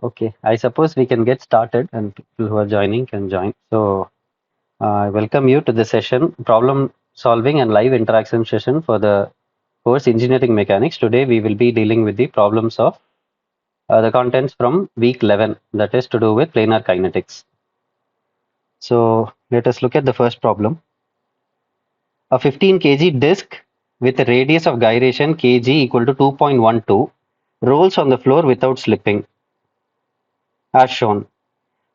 Okay, I suppose we can get started and people who are joining can join. So, I welcome you to the session, problem solving and live interaction session for the course Engineering Mechanics. Today we will be dealing with the problems of the contents from week 11, that is to do with planar kinetics. So, let us look at the first problem. A 15 kg disc with a radius of gyration kg equal to 2.12 rolls on the floor without slipping, as shown.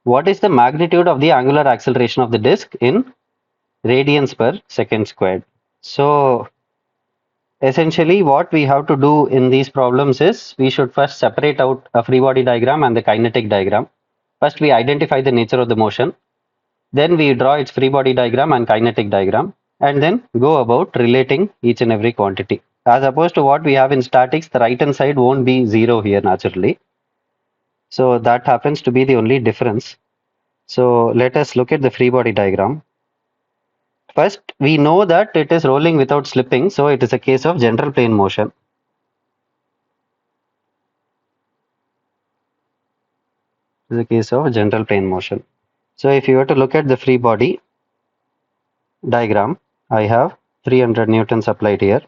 What is the magnitude of the angular acceleration of the disk in radians per second squared? So essentially what we have to do in these problems is we should first separate out a free body diagram and the kinetic diagram. First we identify the nature of the motion, then we draw its free body diagram and kinetic diagram, and then go about relating each and every quantity. As opposed to what we have in statics, the right hand side won't be zero here naturally. So that happens to be the only difference. So let us look at the free body diagram. First, we know that it is rolling without slipping, so it is a case of general plane motion. It is a case of general plane motion. So if you were to look at the free body diagram, I have 300 newtons applied here.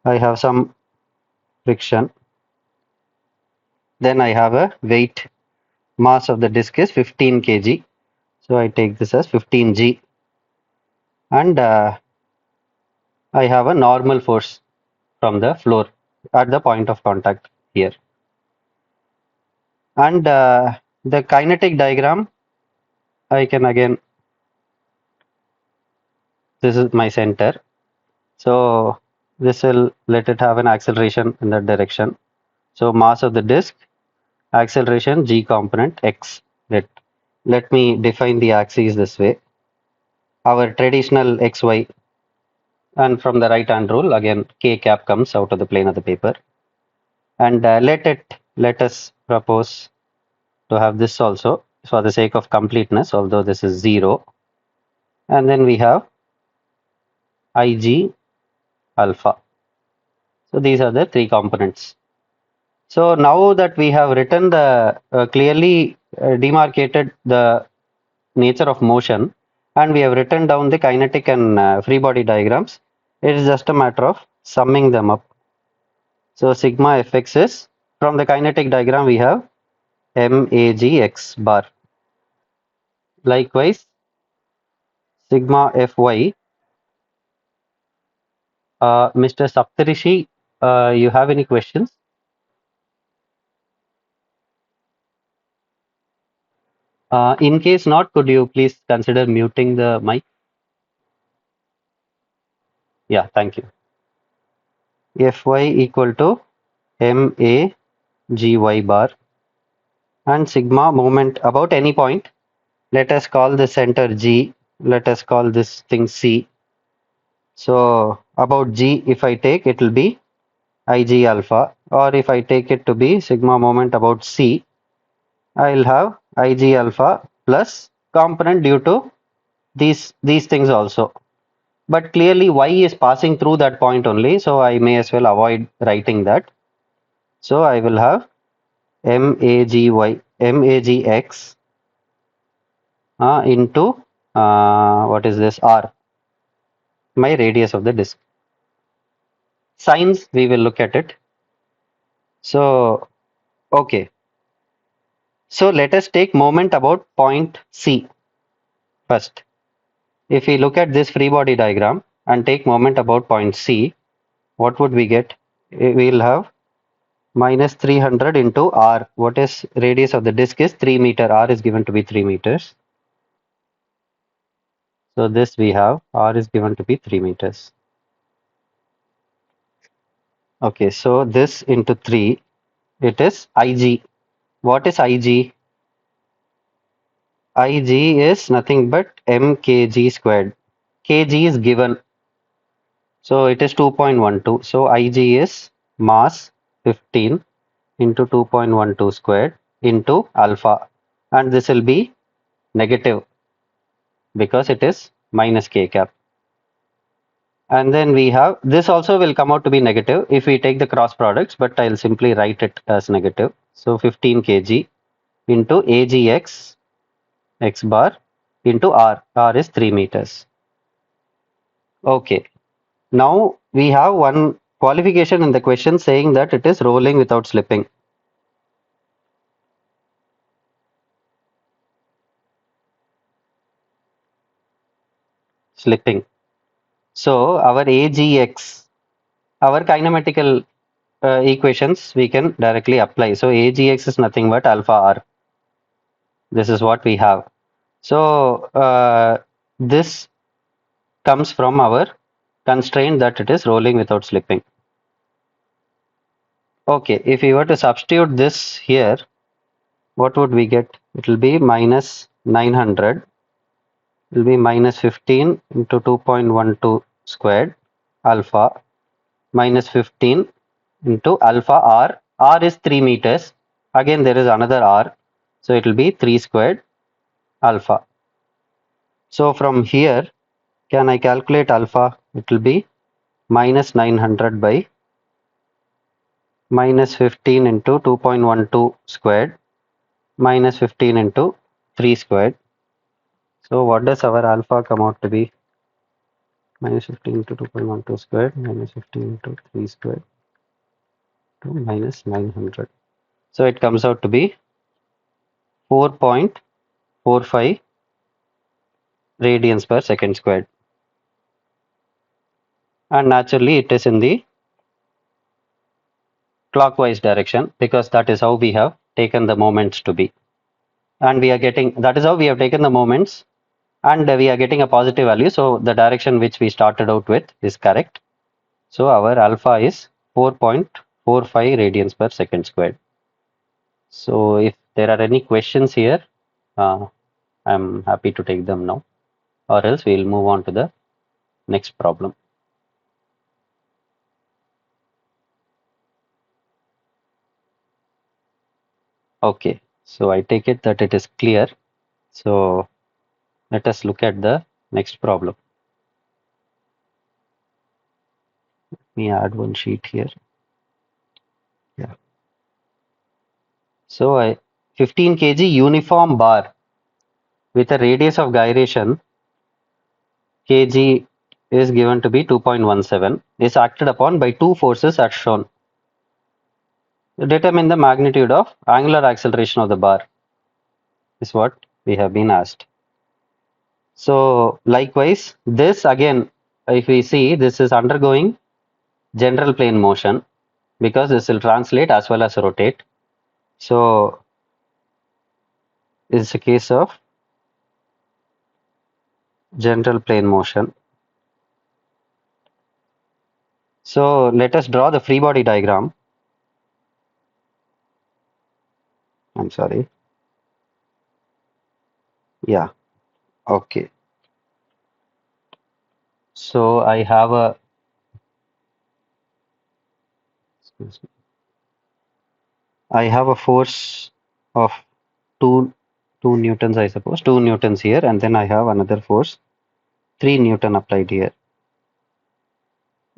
I have some friction. Then I have a weight. Mass of the disk is 15 kg. So I take this as 15g. And I have a normal force from the floor at the point of contact here. And the kinetic diagram, I can again, this is my center. So this will let it have an acceleration in that direction. So mass of the disk, acceleration g component x. Let me define the axes this way. Our traditional xy, and from the right hand rule again k cap comes out of the plane of the paper. And let us propose to have this also for the sake of completeness, although this is 0. And then we have ig alpha. So these are the three components. So now that we have written the clearly demarcated the nature of motion, and we have written down the kinetic and free body diagrams, it is just a matter of summing them up. So sigma fx is, from the kinetic diagram we have magx bar. Likewise, sigma fy, Mr. Saptarishi, you have any questions? In case not, could you please consider muting the mic? Yeah, thank you. Fy equal to MAGY bar, and sigma moment about any point. Let us call the center G. Let us call this thing C. So about G, if I take, it will be Ig alpha, or if I take it to be sigma moment about C, I will have Ig alpha plus component due to these things also. But clearly y is passing through that point only, so I may as well avoid writing that. So I will have magx into what is this, r, my radius of the disk. Signs, we will look at it. So okay, so let us take moment about point C first. If we look at this free body diagram and take moment about point C, what would we get? We will have minus 300 into r. What is radius of the disk is 3 meter. R is given to be 3 meters. So this we have, r is given to be 3 meters. Okay, so this into 3, it is Ig. What is Ig? Ig is nothing but mkg squared. Kg is given, so it is 2.12. So Ig is mass 15 into 2.12 squared into alpha, and this will be negative because it is minus k cap. And then we have, this also will come out to be negative if we take the cross products, but I'll simply write it as negative. So 15 kg into AGX x bar into R. R is 3 meters. Okay. Now we have one qualification in the question saying that it is rolling without slipping. Slipping. So our AGX, our kinematical equations we can directly apply. So AGX is nothing but alpha R. This is what we have. So this comes from our constraint that it is rolling without slipping. Okay, if we were to substitute this here, what would we get? It will be minus 900. It will be minus 15 into 2.12 squared alpha minus 15 into alpha R. R is 3 meters. Again, there is another R. So it will be 3 squared alpha. So from here, can I calculate alpha? It will be minus 900 by minus 15 into 2.12 squared minus 15 into 3 squared. So what does our alpha come out to be? Minus 15 into 2.12 squared minus 15 into 3 squared to minus 900. So it comes out to be 4.45 radians per second squared. And naturally it is in the clockwise direction because that is how we have taken the moments to be. And we are getting, that is how we have taken the moments and we are getting a positive value. So the direction which we started out with is correct. So our alpha is 4.45 radians per second squared. So if there are any questions here, I'm happy to take them now, or else we'll move on to the next problem. Okay, so I take it that it is clear. So let us look at the next problem. Let me add one sheet here. Yeah. So 15 kg uniform bar with a radius of gyration kg is given to be 2.17 is acted upon by two forces as shown. Determine the magnitude of angular acceleration of the bar is what we have been asked. So likewise, this again, if we see, this is undergoing general plane motion because this will translate as well as rotate. So it's a case of general plane motion. So let us draw the free body diagram. I'm sorry. Yeah. Okay. So I have a, excuse me, I have a force of two newtons, I suppose, 2 newtons here, and then I have another force, 3 Newton applied here.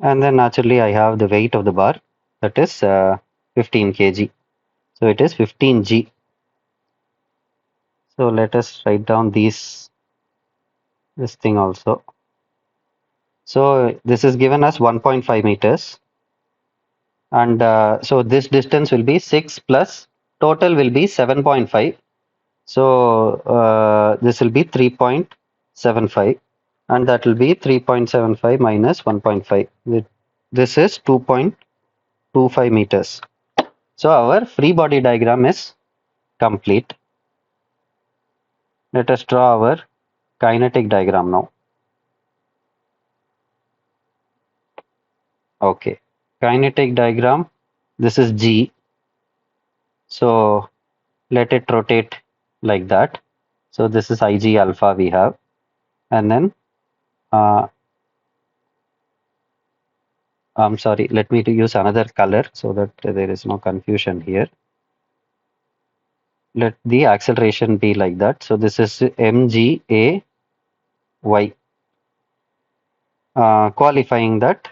And then naturally I have the weight of the bar, that is 15 kg. So it is 15g. So let us write down this thing also. So this is given as 1.5 meters. And so this distance will be 6 plus total will be 7.5. So this will be 3.75 and that will be 3.75 minus 1.5. This is 2.25 meters. So our free body diagram is complete. Let us draw our kinetic diagram now. Okay, kinetic diagram. This is G. So let it rotate like that. So this is Ig alpha we have, and then I'm sorry. Let me to use another color so that there is no confusion here. Let the acceleration be like that. So this is mg a y, qualifying that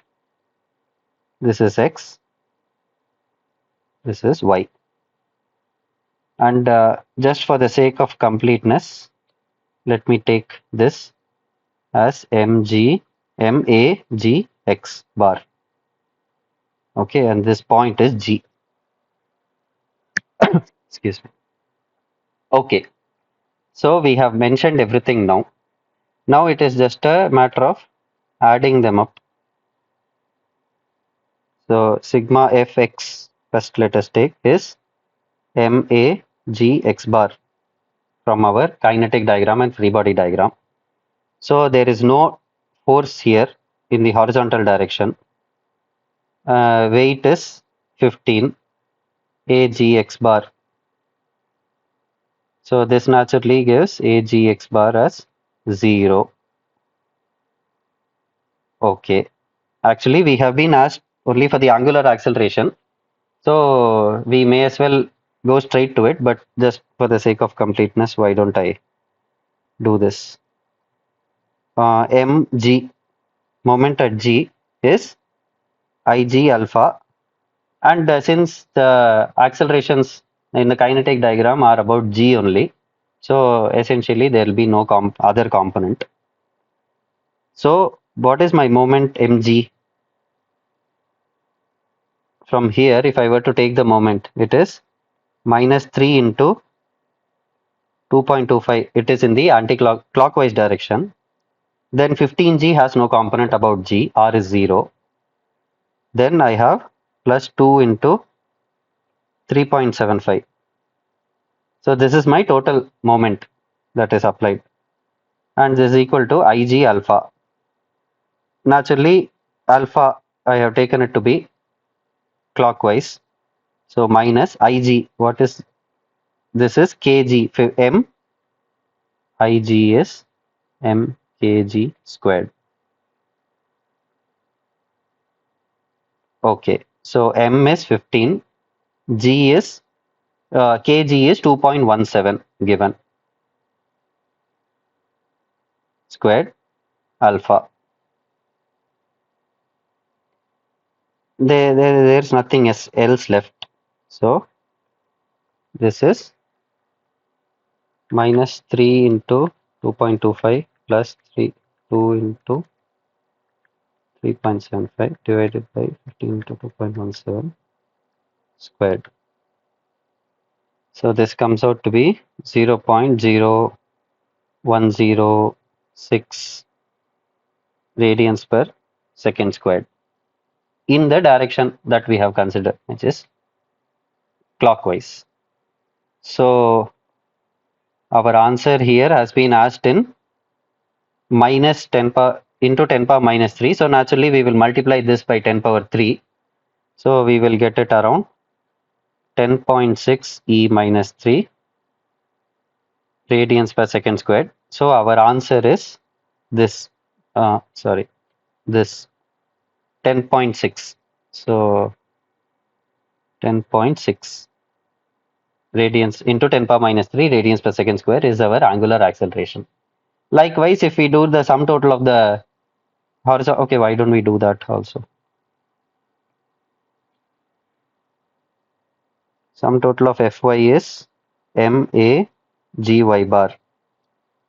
this is x, this is y. And just for the sake of completeness, let me take this as MAGX bar. Okay, and this point is G. Excuse me. Okay, so we have mentioned everything now. Now it is just a matter of adding them up. So sigma fx, first let us take, is MAGX bar from our kinetic diagram and free body diagram. So there is no force here in the horizontal direction. Weight is 15 AGX bar. So this naturally gives AGX bar as 0. Okay. Actually, we have been asked only for the angular acceleration. So we may as well go straight to it, but just for the sake of completeness, why don't I do this? Mg, moment at G, is Ig alpha. And since the accelerations in the kinetic diagram are about G only, so essentially there will be no other component. So what is my moment mg? From here, if I were to take the moment, it is minus 3 into 2.25. It is in the anti-clockwise direction. Then 15g has no component about g, r is 0. Then I have plus 2 into 3.75. So this is my total moment that is applied. And this is equal to Ig alpha. Naturally, alpha, I have taken it to be clockwise. So minus Ig, what is this? Is kg, m, Ig is m kg squared. Okay, so m is 15, g is kg is 2.17 given, squared alpha. There's nothing else left. So this is minus 3 into 2.25 plus 2 into 3.75 divided by 15 into 2.17 squared. So this comes out to be 0.0106 radians per second squared in the direction that we have considered, which is clockwise. So our answer here has been asked in minus 10 power into 10 power minus 3. So naturally we will multiply this by 10 power 3. So we will get it around 10.6 e minus 3 radians per second squared. So our answer is this, this 10.6. So 10.6 radians into 10 power minus 3 radians per second square is our angular acceleration. Likewise, if we do the sum total of the horizontal, okay, why don't we do that also? Sum total of Fy is MAGY bar.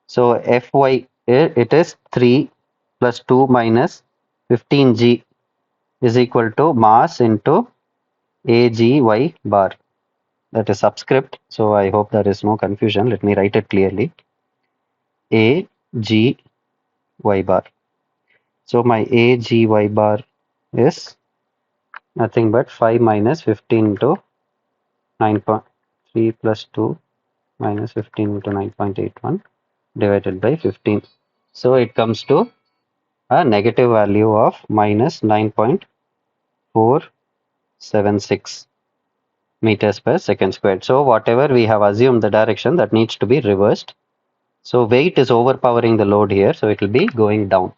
So Fy, it is 3 plus 2 minus 15g is equal to mass into AGY bar. That is subscript. So I hope there is no confusion. Let me write it clearly. AGY bar. So my AGY bar is nothing but 5 minus 15 into 9.3 plus 2 minus 15 into 9.81 divided by 15. So it comes to a negative value of minus 9.476 meters per second squared. So whatever we have assumed the direction, that needs to be reversed. So weight is overpowering the load here, so it will be going down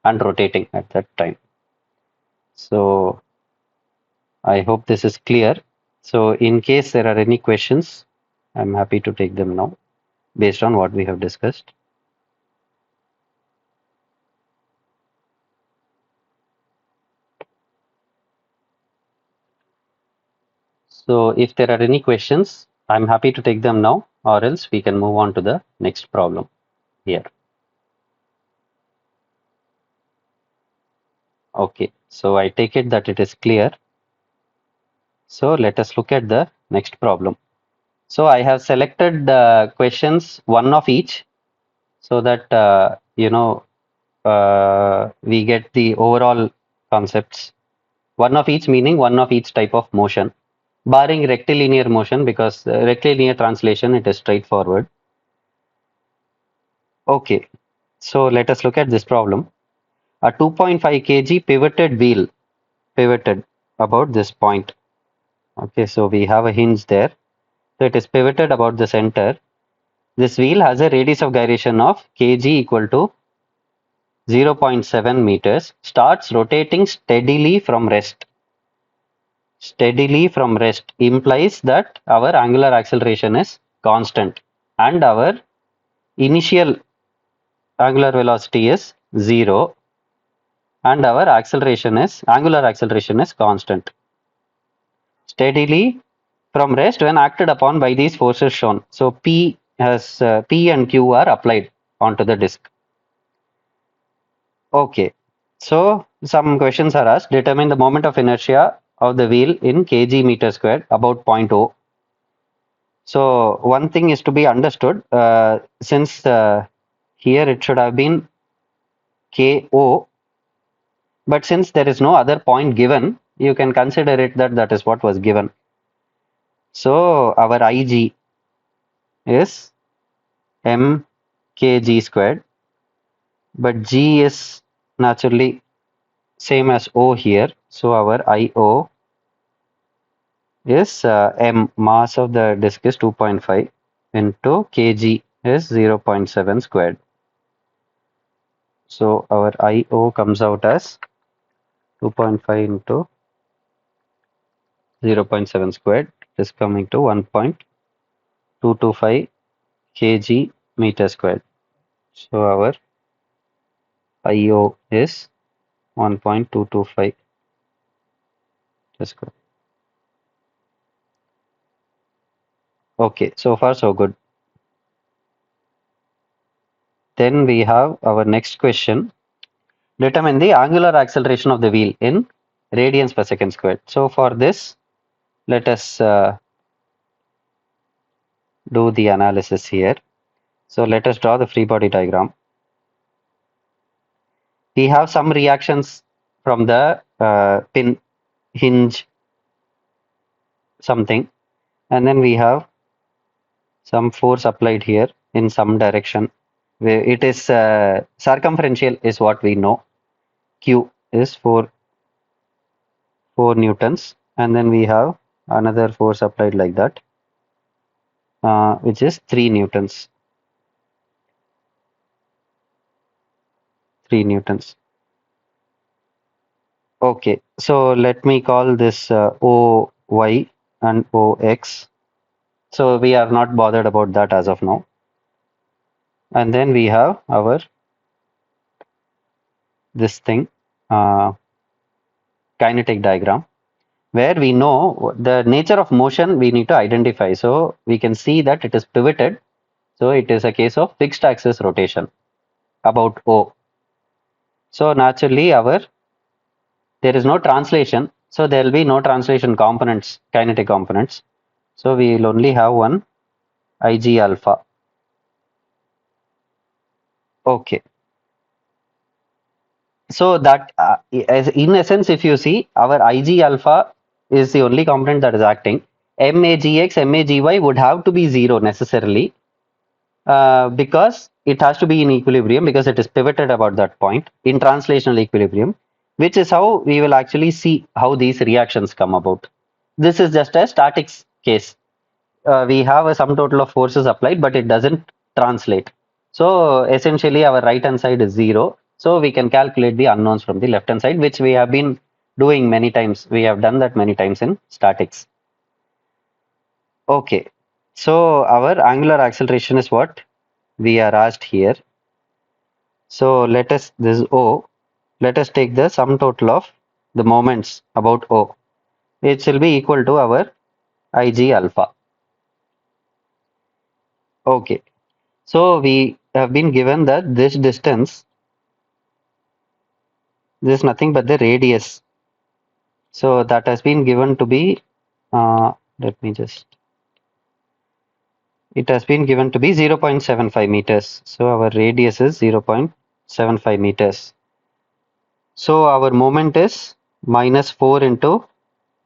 and rotating at that time. So I hope this is clear. So in case there are any questions, I'm happy to take them now based on what we have discussed. So if there are any questions, I'm happy to take them now, or else we can move on to the next problem here. Okay, so I take it that it is clear. So let us look at the next problem. So I have selected questions, one of each, so that we get the overall concepts. One of each meaning one of each type of motion, barring rectilinear motion, because rectilinear translation it is straightforward. Okay, so let us look at this problem. A 2.5 kg pivoted wheel pivoted about this point. Okay, so we have a hinge there. So it is pivoted about the center. This wheel has a radius of gyration of kg equal to 0.7 meters, starts rotating steadily from rest. Steadily from rest implies that our angular acceleration is constant and our initial angular velocity is 0 and our angular acceleration is constant. Steadily from rest when acted upon by these forces shown. So P and Q are applied onto the disk. Okay, so some questions are asked. Determine the moment of inertia of the wheel in kg meter squared about point O. So one thing is to be understood, since here it should have been KO, but since there is no other point given, you can consider it that that is what was given. So our IG is m kg squared, but G is naturally same as O here. So our IO is m, mass of the disk is 2.5 into kg is 0.7 squared. So our IO comes out as 2.5 into 0.7 squared is coming to 1.225 kg meter squared. So our IO is 1.225 meter squared. Okay, so far so good. Then we have our next question. Determine the angular acceleration of the wheel in radians per second squared. So for this, let us do the analysis here. So let us draw the free body diagram. We have some reactions from the pin, hinge, something, and then we have some force applied here in some direction. Where it is circumferential is what we know. Q is 4 newtons, and then we have another force applied like that, which is 3 newtons. 3 newtons. Okay, so let me call this OY and OX. So we are not bothered about that as of now. And then we have our this thing, kinetic diagram, where we know the nature of motion we need to identify. So we can see that it is pivoted. So it is a case of fixed axis rotation about O. So naturally there is no translation. So there will be no translation components, kinetic components. So we will only have one Ig alpha. Okay. So that in essence, if you see, our Ig alpha is the only component that is acting. MAGX, MAGY would have to be zero necessarily, because it has to be in equilibrium because it is pivoted about that point in translational equilibrium, which is how we will actually see how these reactions come about. This is just a statics case. We have a sum total of forces applied, but it doesn't translate. So essentially our right hand side is zero. So we can calculate the unknowns from the left hand side, which we have been doing many times. We have done that many times in statics. Okay. So our angular acceleration is what we are asked here. So this is O, let us take the sum total of the moments about O, which will be equal to our Ig alpha. Okay. So we have been given that this distance, this is nothing but the radius. So that has been given to be, let me just, it has been given to be 0.75 meters. So our radius is 0.75 meters. So our moment is minus 4 into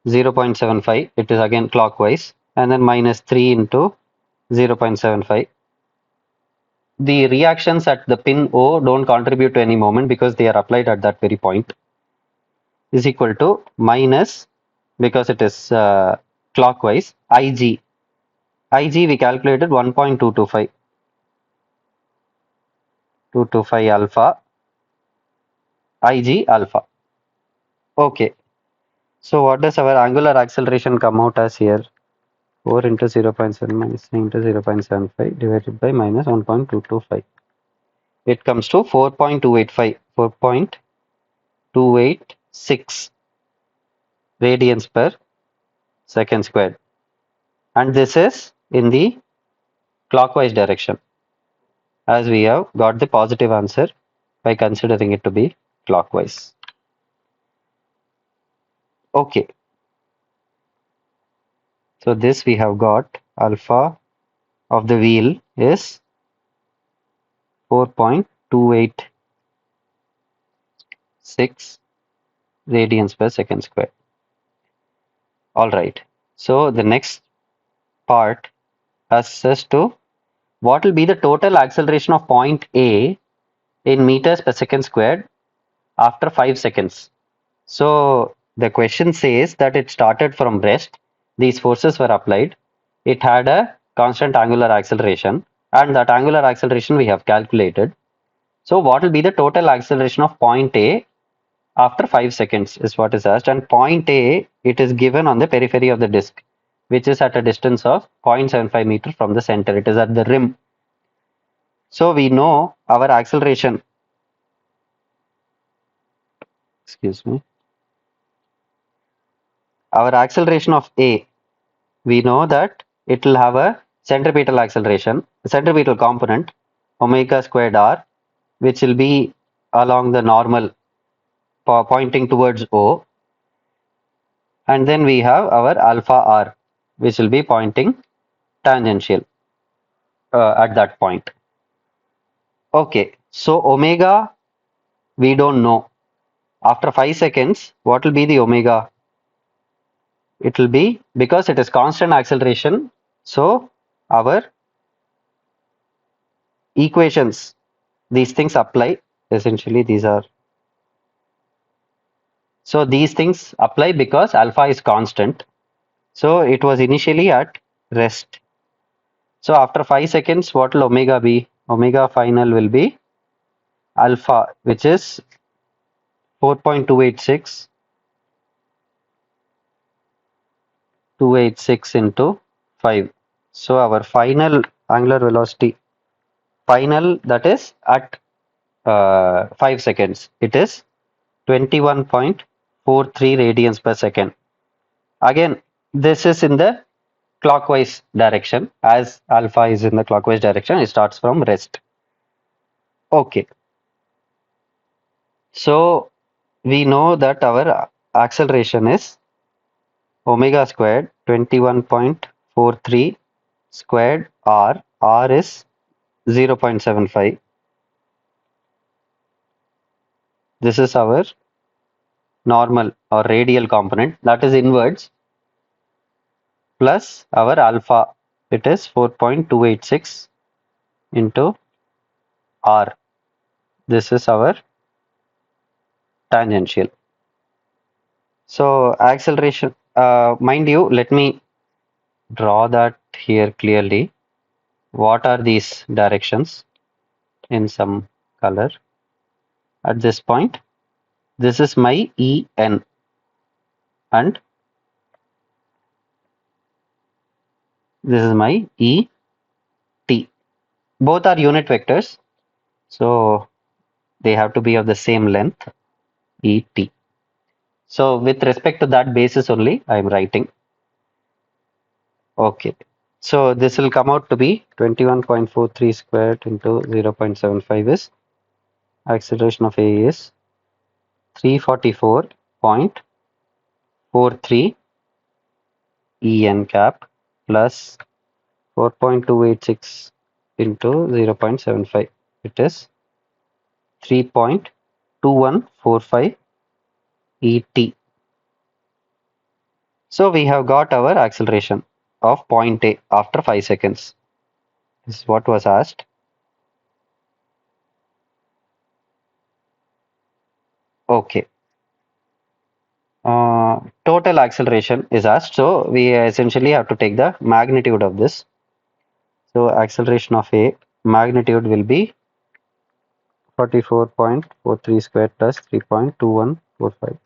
0.75. It is again clockwise, and then minus 3 into 0.75. The reactions at the pin O don't contribute to any moment because they are applied at that very point, is equal to minus, because it is clockwise, Ig. Ig we calculated 1.225 alpha, Ig alpha. Okay. So what does our angular acceleration come out as here? 4 into 0.7 minus 3 into 0.75 divided by minus 1.225. It comes to 4.285, 4.286 radians per second squared. And this is in the clockwise direction, as we have got the positive answer by considering it to be clockwise. Okay, so this we have got alpha of the wheel is 4.286 radians per second squared. All right. So the next part asks us to what will be the total acceleration of point A in meters per second squared after 5 seconds. So the question says that it started from rest, these forces were applied, it had a constant angular acceleration, and that angular acceleration we have calculated. So what will be the total acceleration of point A after 5 seconds is what is asked, and point A, it is given on the periphery of the disk, which is at a distance of 0.75 meter from the center. It is at the rim. So we know our acceleration, excuse me, our acceleration of A, we know that it will have a centripetal acceleration, centripetal component, omega squared r, which will be along the normal pointing towards O. And then we have our alpha r, which will be pointing tangential at that point. Okay, so omega, we don't know. After 5 seconds, what will be the omega? It will be, because it is constant acceleration, so our equations, these things apply. Essentially, these are, so these things apply because alpha is constant. So it was initially at rest. So after 5 seconds, what will omega be? Omega final will be alpha, which is 4.286 into 5. So our final angular velocity, final, that is at 5 seconds, it is 21.43 radians per second. Again, this is in the clockwise direction. As alpha is in the clockwise direction, it starts from rest. Okay. So we know that our acceleration is omega squared 21.43 squared r. R is 0.75. This is our normal or radial component, that is inwards, plus our alpha, it is 4.286 into r. This is our tangential. So acceleration, mind you, let me draw that here clearly. What are these directions in some color? At this point, this is my En, and this is my Et. Both are unit vectors, so they have to be of the same length, Et. So with respect to that basis only, I am writing. Okay. So this will come out to be 21.43 squared into 0.75 is acceleration of A is 344.43 En cap plus 4.286 into 0.75. It is 3.2145 ET. So we have got our acceleration of point A after 5 seconds. This is what was asked. Okay. Total acceleration is asked. So we essentially have to take the magnitude of this. So acceleration of A magnitude will be 44.43 squared plus 3.2145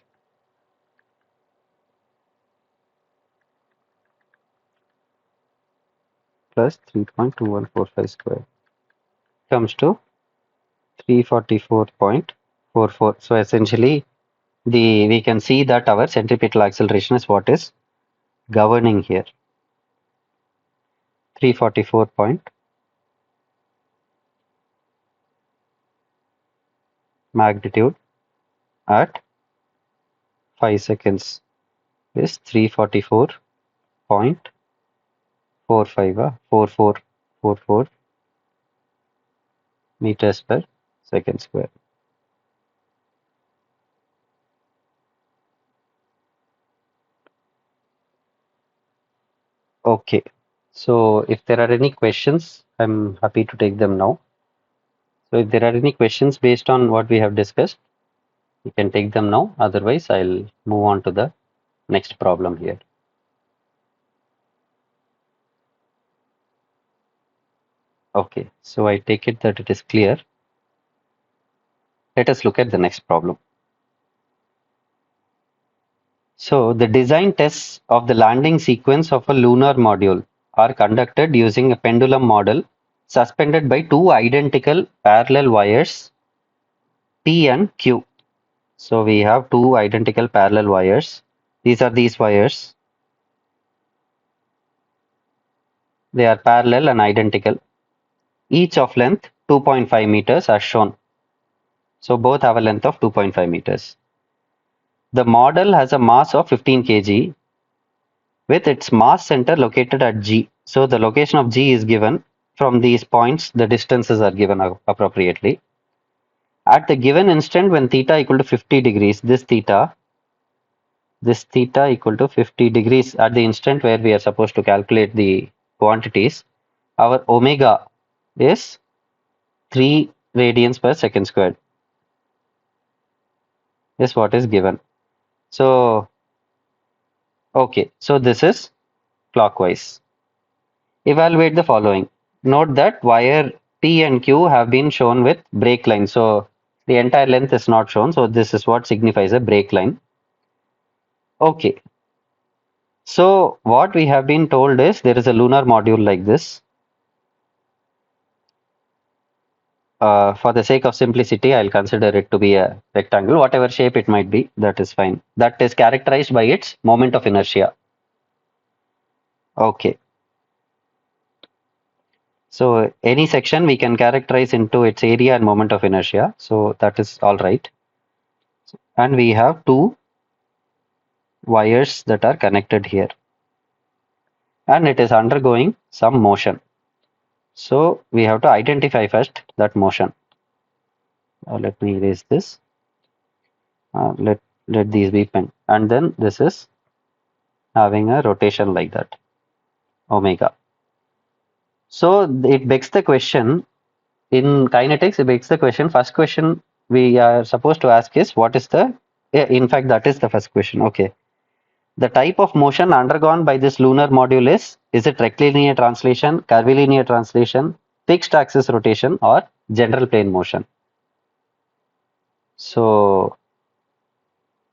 plus 3.2145 squared comes to 344.44. So essentially we can see that our centripetal acceleration is what is governing here. 344 point magnitude at 5 seconds is 344.45 44 meters per second square. Okay, so if there are any questions, I'm happy to take them now. So if there are any questions based on what we have discussed, you can take them now. Otherwise, I'll move on to the next problem here. Okay, so I take it that it is clear. Let us look at the next problem. So the design tests of the landing sequence of a lunar module are conducted using a pendulum model suspended by two identical parallel wires P and Q. So we have two identical parallel wires. These are these wires. They are parallel and identical, each of length 2.5 meters as shown. So both have a length of 2.5 meters. The model has a mass of 15 kg with its mass center located at G. So the location of G is given from these points. The distances are given appropriately. At the given instant when theta equal to 50 degrees, this theta equal to 50 degrees at the instant where we are supposed to calculate the quantities, our omega is 3 radians per second squared is what is given. So, okay, so this is clockwise. Evaluate the following. Note that wire P and Q have been shown with break line. So the entire length is not shown. So this is what signifies a break line. Okay. So what we have been told is there is a lunar module like this. For the sake of simplicity, I'll consider it to be a rectangle, whatever shape it might be, that is fine. That is characterized by its moment of inertia. Okay. So any section we can characterize into its area and moment of inertia. So that is all right. And we have two wires that are connected here. And it is undergoing some motion. So we have to identify first that motion. Let me erase this. Let these be pen. And then this is having a rotation like that, omega. So it begs the question, in kinetics, it begs the question, first question we are supposed to ask is what is the, in fact, that is the first question. Okay. The type of motion undergone by this lunar module is it rectilinear translation, curvilinear translation, fixed axis rotation, or general plane motion? So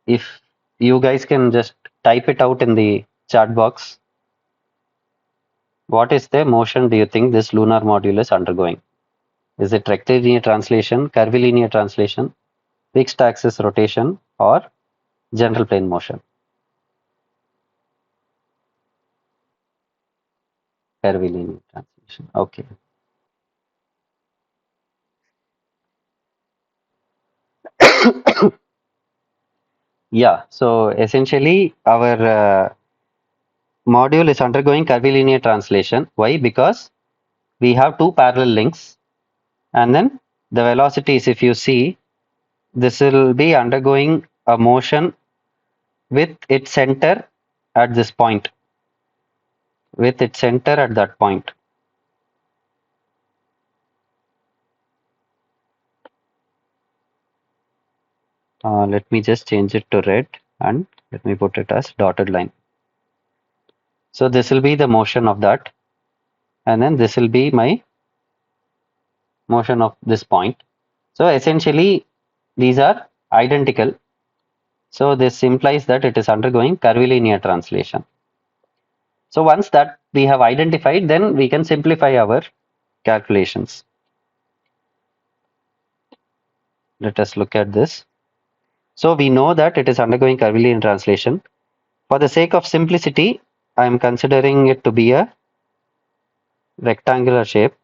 if you guys can just type it out in the chat box, what is the motion do you think this lunar module is undergoing? Is it rectilinear translation, curvilinear translation, fixed axis rotation, or general plane motion? Curvilinear translation. Okay. Yeah. So essentially, our module is undergoing curvilinear translation. Why? Because we have two parallel links, and then the velocities, if you see, this will be undergoing a motion with its center at this point, with its center at that point. Let me just change it to red and let me put it as dotted line. So this will be the motion of that, and then this will be my motion of this point. So essentially, these are identical. So this implies that it is undergoing curvilinear translation. So once that we have identified, then we can simplify our calculations. Let us look at this. So we know that it is undergoing curvilinear translation. For the sake of simplicity, I am considering it to be a rectangular shape.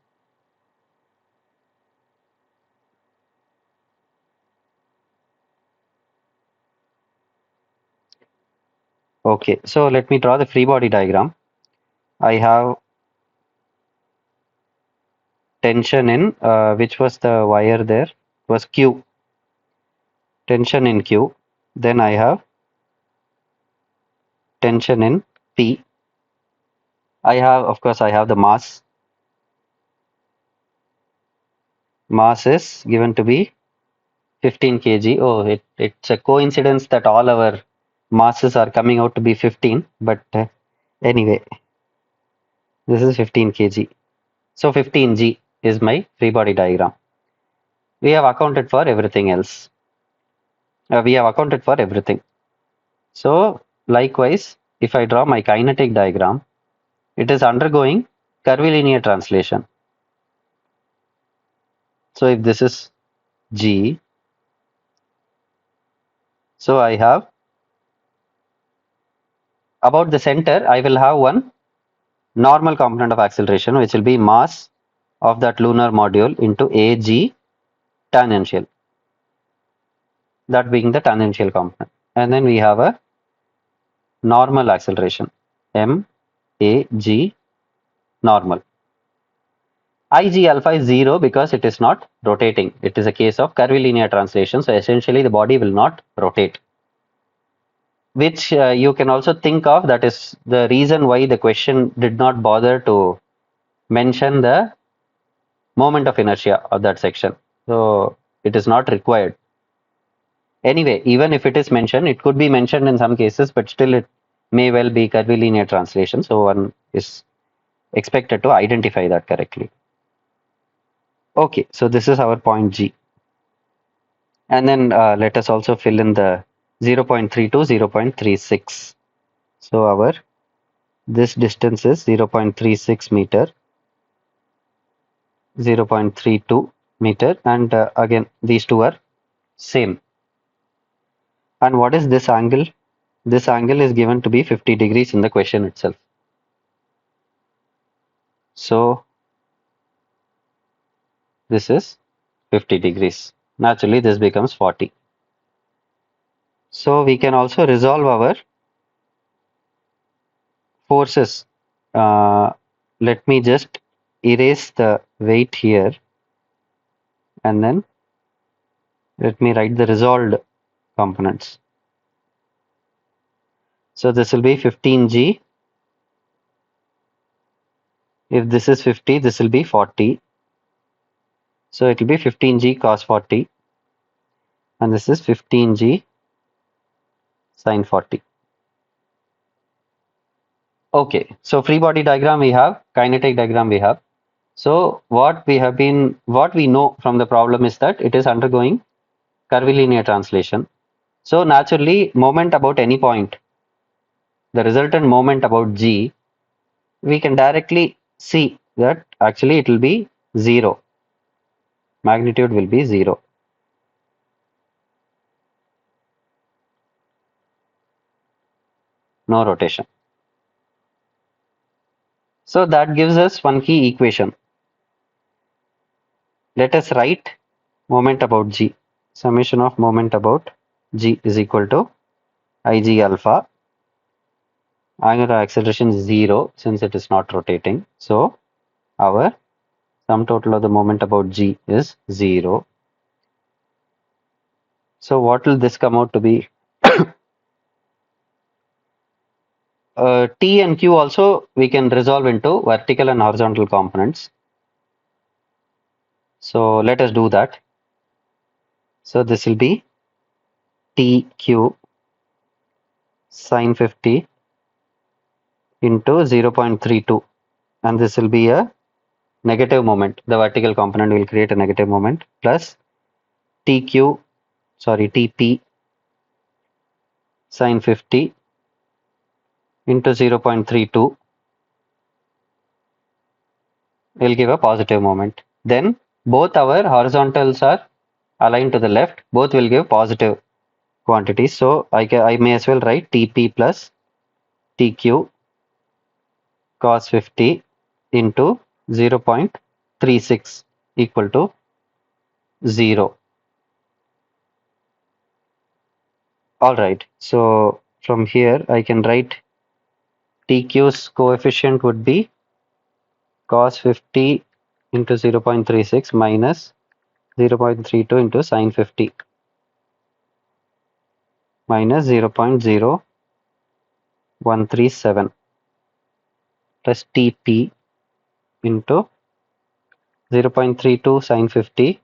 Okay, so let me draw the free body diagram. I have tension in, which was the wire there, was Q, tension in Q. Then I have tension in P. I have, of course, I have the mass. Mass is given to be 15 kg. Oh, it's a coincidence that all our masses are coming out to be 15. But anyway, this is 15 kg. So 15g is my free body diagram. We have accounted for everything else. We have accounted for everything. So likewise, if I draw my kinetic diagram, it is undergoing curvilinear translation. So if this is g, so I have about the center, I will have one normal component of acceleration, which will be mass of that lunar module into ag tangential, that being the tangential component. And then we have a normal acceleration, m a g normal. Ig alpha is 0 because it is not rotating. It is a case of curvilinear translation. So essentially the body will not rotate, which you can also think of. That is the reason why the question did not bother to mention the moment of inertia of that section. So it is not required. Anyway, even if it is mentioned, it could be mentioned in some cases, but still it may well be curvilinear translation. So one is expected to identify that correctly. Okay, so this is our point G. And then let us also fill in the 0.3 to 0.36. So our this distance is 0.36 meter, 0.32 meter, and again these two are same. And what is this angle? This angle is given to be 50 degrees in the question itself. So this is 50 degrees. Naturally, this becomes 40. So we can also resolve our forces. Let me just erase the weight here, and then let me write the resolved components. So this will be 15g. If this is 50, this will be 40. So it will be 15g cos 40, and this is 15g sin 40. Okay, so free body diagram we have, kinetic diagram we have. So what we know from the problem is that it is undergoing curvilinear translation. So naturally, moment about any point, the resultant moment about g, we can directly see that actually it will be 0. Magnitude will be 0. No rotation. So that gives us one key equation. Let us write moment about G. Summation of moment about G is equal to Ig alpha. Angular acceleration is 0 since it is not rotating. So our sum total of the moment about G is 0. So what will this come out to be? T and Q also we can resolve into vertical and horizontal components. So let us do that. So this will be TQ sine 50 into 0.32, and this will be a negative moment. The vertical component will create a negative moment plus TP sine 50 into 0.32 will give a positive moment. Then both our horizontals are aligned to the left. Both will give positive quantities. So I may as well write TP plus TQ cos 50 into 0.36 equal to 0. All right. So from here I can write TQ's coefficient would be cos 50 into 0.36 minus 0.32 into sine 50 minus 0.0137 plus TP into 0.32 sine 50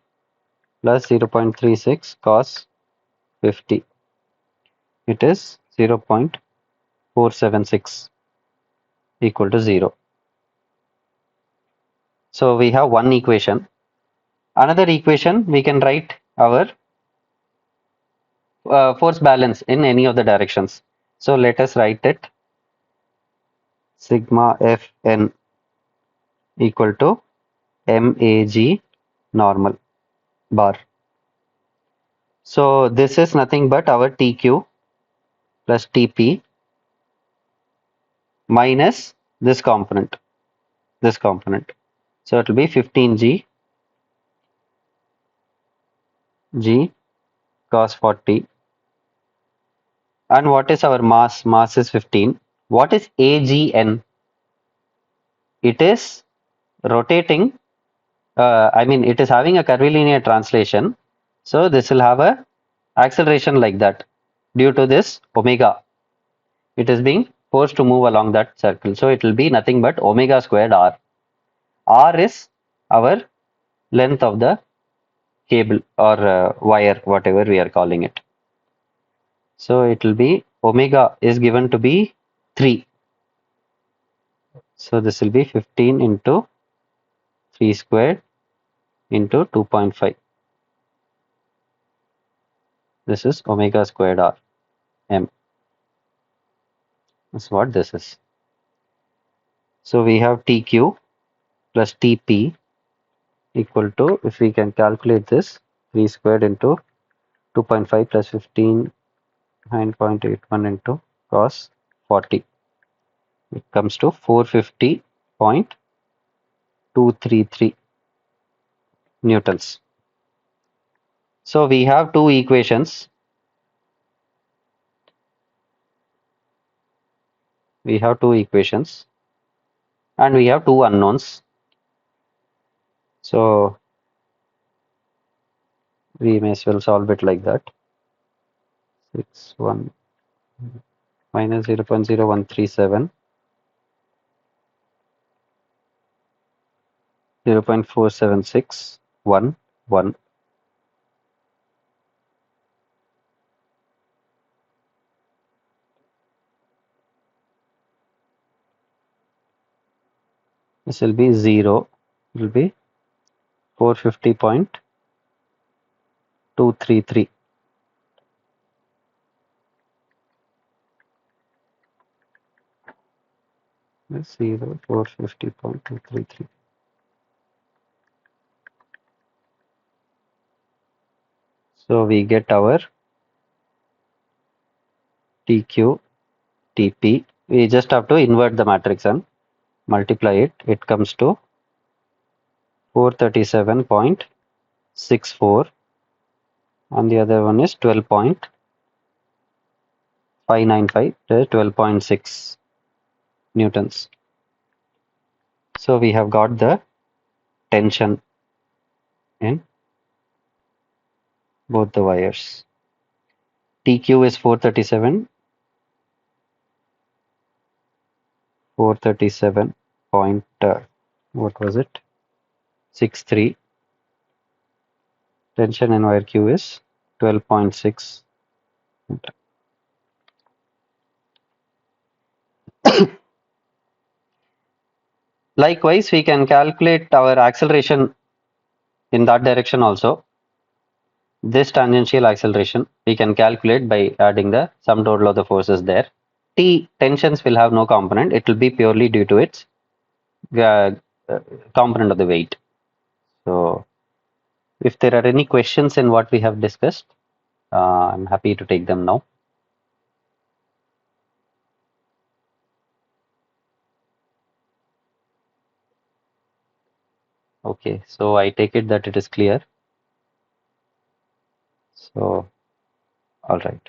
plus 0.36 cos 50. It is 0.476 equal to 0. So we have one equation. Another equation we can write our force balance in any of the directions. So let us write it sigma Fn equal to mag normal bar. So this is nothing but our TQ plus TP minus this component, this component. So it will be 15g g cos 40. And what is our mass? Mass is 15. What is AGN? It is rotating. I mean, it is having a curvilinear translation. So this will have a acceleration like that due to this omega. It is being forced to move along that circle. So it will be nothing but omega squared r. R is our length of the cable or wire, whatever we are calling it. So it will be omega is given to be 3. So this will be 15 into 3 squared into 2.5. This is omega squared r m. That's what this is. So we have TQ plus TP equal to, if we can calculate this, 3 squared into 2.5 plus 15, 9.81 into cos 40. It comes to 450.233 newtons. So we have two equations. We have two equations and we have two unknowns. So we may as well solve it like that. 61 minus 0.0137, 0.476, 1, 1. This will be 0. It will be 450.233. Let's see, 450.233. So we get our TQ, TP. We just have to invert the matrix and multiply it, it comes to 437.64, and the other one is 12.595, 12.6 newtons. So we have got the tension in both the wires. TQ is 437 point, what was it? 63. Tension in wire Q is 12.6. Likewise, we can calculate our acceleration in that direction also. This tangential acceleration we can calculate by adding the sum total of the forces there. T tensions will have no component. It will be purely due to its uh, uh, component of the weight. So if there are any questions in what we have discussed, I'm happy to take them now. Okay, so I take it that it is clear. So, all right.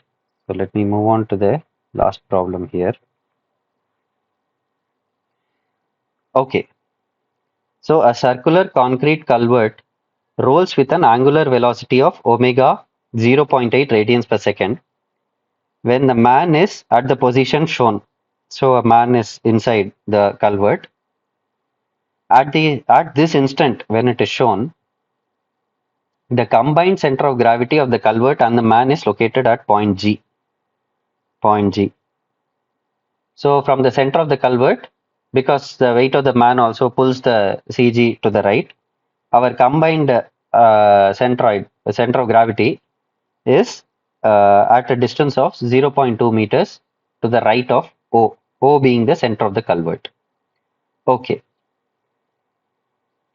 So let me move on to the last problem here. Okay. So a circular concrete culvert rolls with an angular velocity of omega 0.8 radians per second when the man is at the position shown. So a man is inside the culvert. At this instant when it is shown, the combined center of gravity of the culvert and the man is located at point G. Point G. So from the center of the culvert, because the weight of the man also pulls the CG to the right, our combined center of gravity is at a distance of 0.2 meters to the right of O, O being the center of the culvert. Okay.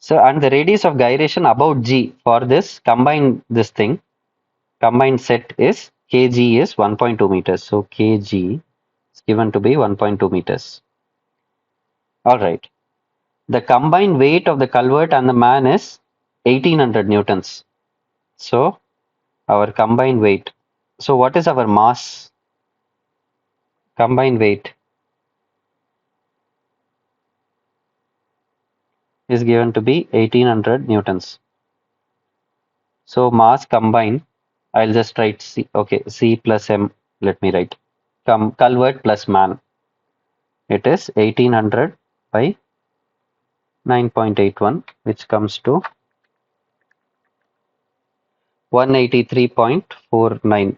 So, and the radius of gyration about G for this combined set is kg is 1.2 meters. So, kg is given to be 1.2 meters. All right. The combined weight of the culvert and the man is 1800 newtons. So, our combined weight. So, what is our mass? Combined weight is given to be 1800 newtons. So mass combined, I'll just write C. Okay, C plus M. Let me write. Culvert plus man. It is 1800 by 9.81, which comes to 183.49.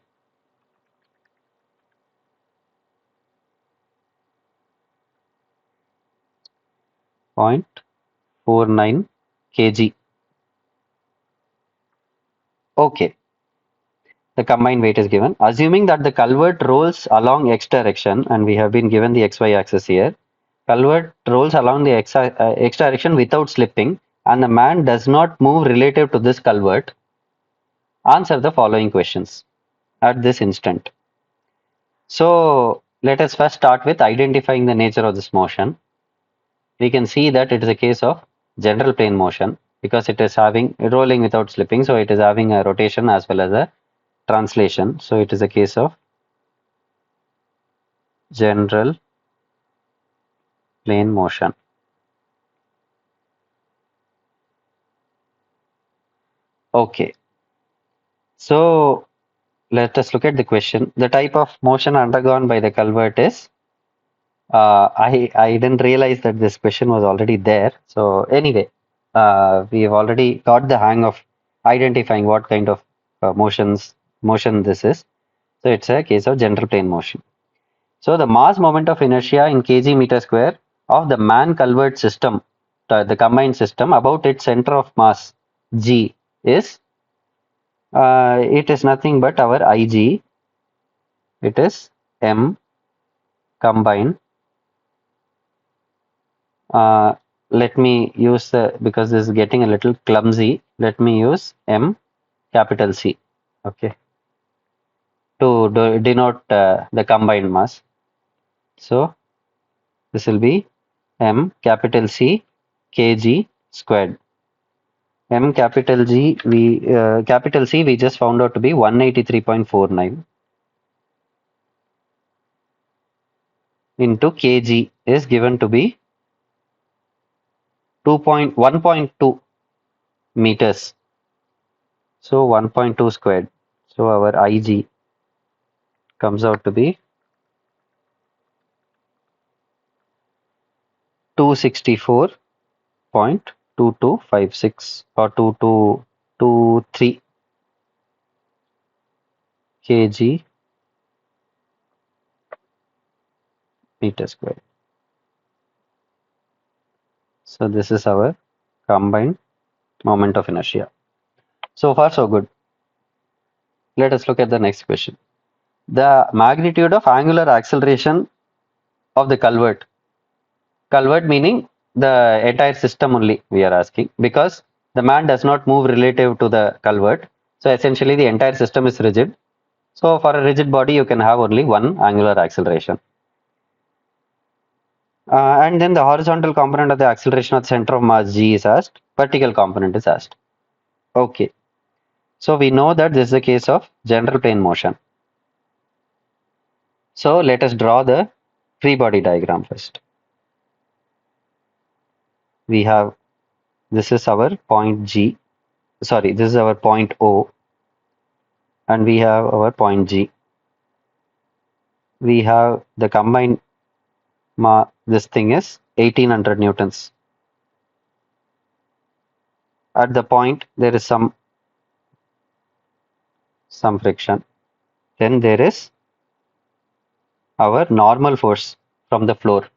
0.49 kg. Okay, the combined weight is given. Assuming that the culvert rolls along x direction, and we have been given the xy axis here, culvert rolls along the x direction without slipping, and the man does not move relative to this culvert. Answer the following questions at this instant. So let us first start with identifying the nature of this motion. We can see that it is a case of general plane motion because it is having rolling without slipping. So it is having a rotation as well as a translation. So it is a case of general plane motion. Okay. So let us look at the question. The type of motion undergone by the culvert is I didn't realize that this question was already there. So anyway, we have already got the hang of identifying what kind of motion this is. So it's a case of general plane motion. So the mass moment of inertia in kg meter square of the man culvert system, the combined system about its center of mass G is it is nothing but our Ig. It is M combined. Uh, let me use because this is getting a little clumsy. Let me use M capital C, okay, to denote the combined mass. So this will be m capital C kg squared. M capital C we just found out to be 183.49 into kg is given to be 1.2 meters. So 1.2 squared. So our Ig comes out to be 264.2256 or 2223 kg meter square. So this is our combined moment of inertia. So far so good. Let us look at the next question. The magnitude of angular acceleration of the culvert. Culvert meaning the entire system only we are asking, because the man does not move relative to the culvert. So essentially the entire system is rigid. So for a rigid body you can have only one angular acceleration. And then the horizontal component of the acceleration at the center of mass g is asked. Vertical component is asked. Okay. So we know that this is the case of general plane motion. So let us draw the free body diagram first. We have, this is our point G, sorry, this is our point O, and we have our point G. We have the combined this thing is 1800 newtons. At the point there is some friction. Then there is our normal force from the floor.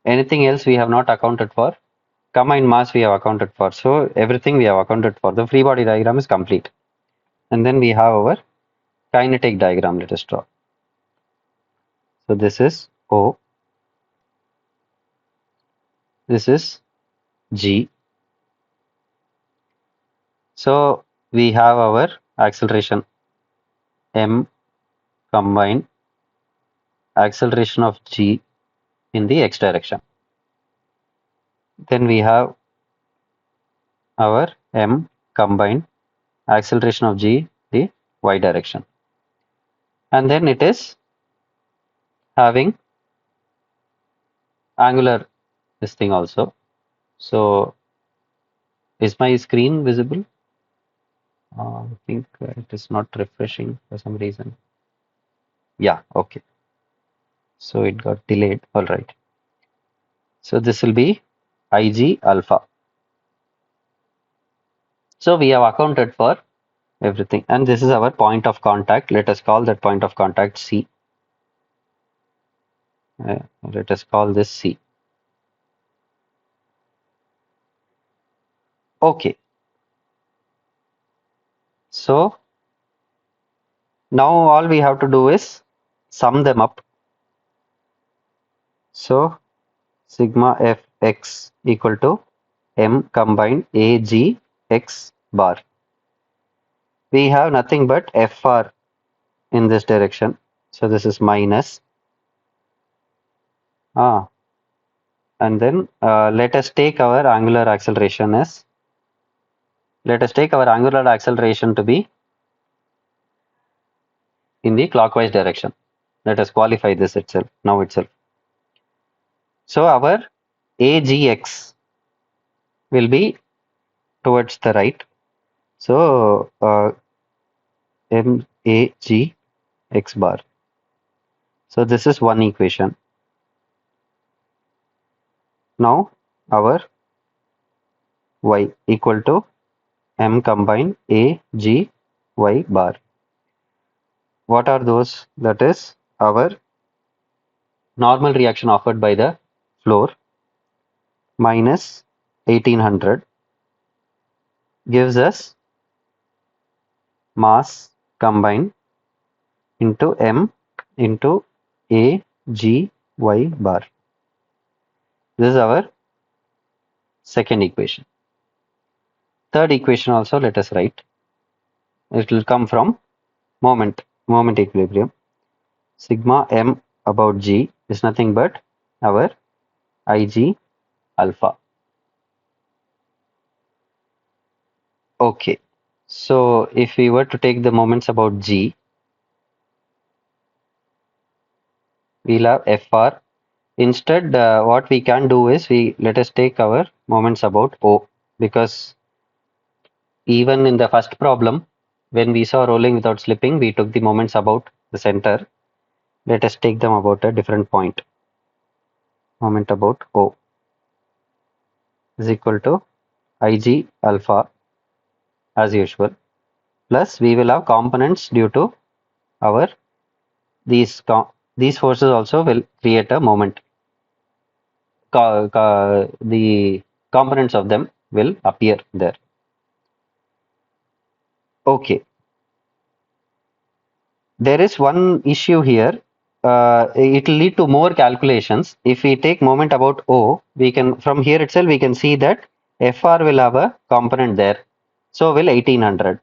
Anything else we have not accounted for. Combined mass we have accounted for. So everything we have accounted for. The free body diagram is complete. And then we have our kinetic diagram. Let us draw. So this is O. This is G. So we have our acceleration m combined acceleration of G in the x direction. Then we have our m combined acceleration of G the y direction. And then it is having angular this thing also. So is my screen visible? I think it is not refreshing for some reason. Yeah, okay. So it got delayed. All right. So this will be Ig alpha. So we have accounted for everything. And this is our point of contact. Let us call that point of contact C. Let us call this C. Okay. So now all we have to do is sum them up. So sigma fx equal to m combined ag x bar. We have nothing but fr in this direction. So this is minus. And then let us take our angular acceleration as, let us take our angular acceleration to be in the clockwise direction. Let us qualify this itself, now itself. So our AGX will be towards the right. So MAG x bar. So this is one equation. Now our y equal to m combined AG y bar. What are those? That is our normal reaction offered by the floor minus 1800 gives us mass combined into m into a g y bar. This is our second equation. Third equation also let us write. It will come from moment equilibrium. Sigma m about g is nothing but our Ig alpha. Okay, so if we were to take the moments about G, we'll have Fr. Instead, what we can do is let us take our moments about O, because even in the first problem, when we saw rolling without slipping, we took the moments about the center. Let us take them about a different point. Moment about O is equal to Ig alpha as usual, plus we will have components due to our these forces also will create a moment. The components of them will appear there. Okay, there is one issue here. It will lead to more calculations. If we take moment about O, we can from here itself we can see that Fr will have a component there. So will 1800.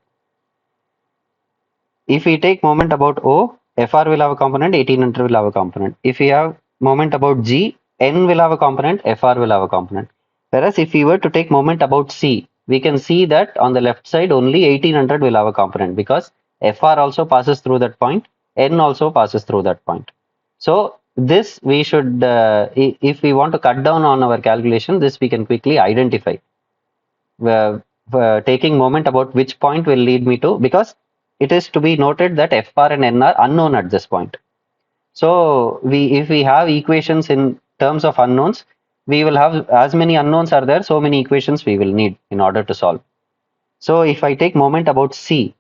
If we take moment about O, Fr will have a component, 1800 will have a component. If we have moment about G, N will have a component, Fr will have a component. Whereas if we were to take moment about C, we can see that on the left side only 1800 will have a component, because Fr also passes through that point, N also passes through that point. So this we should, if we want to cut down on our calculation, this we can quickly identify. Taking moment about which point will lead me to, because it is to be noted that Fr and N are unknown at this point. So if we have equations in terms of unknowns, we will have as many unknowns are there, so many equations we will need in order to solve. So if I take moment about C,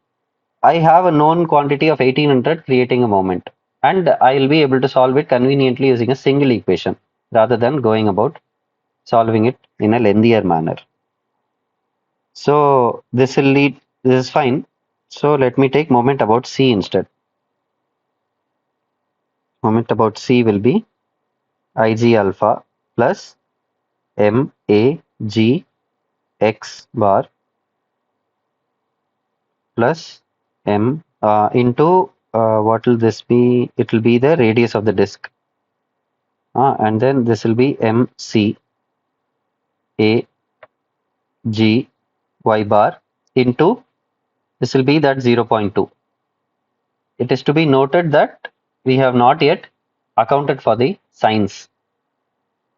I have a known quantity of 1800 creating a moment, and I will be able to solve it conveniently using a single equation rather than going about solving it in a lengthier manner. So this will lead, this is fine. So let me take moment about C instead. Moment about C will be Ig alpha plus M A G X bar plus M into what will this be? It will be the radius of the disk. And then this will be M C A G Y bar into, this will be that 0.2. It is to be noted that we have not yet accounted for the signs.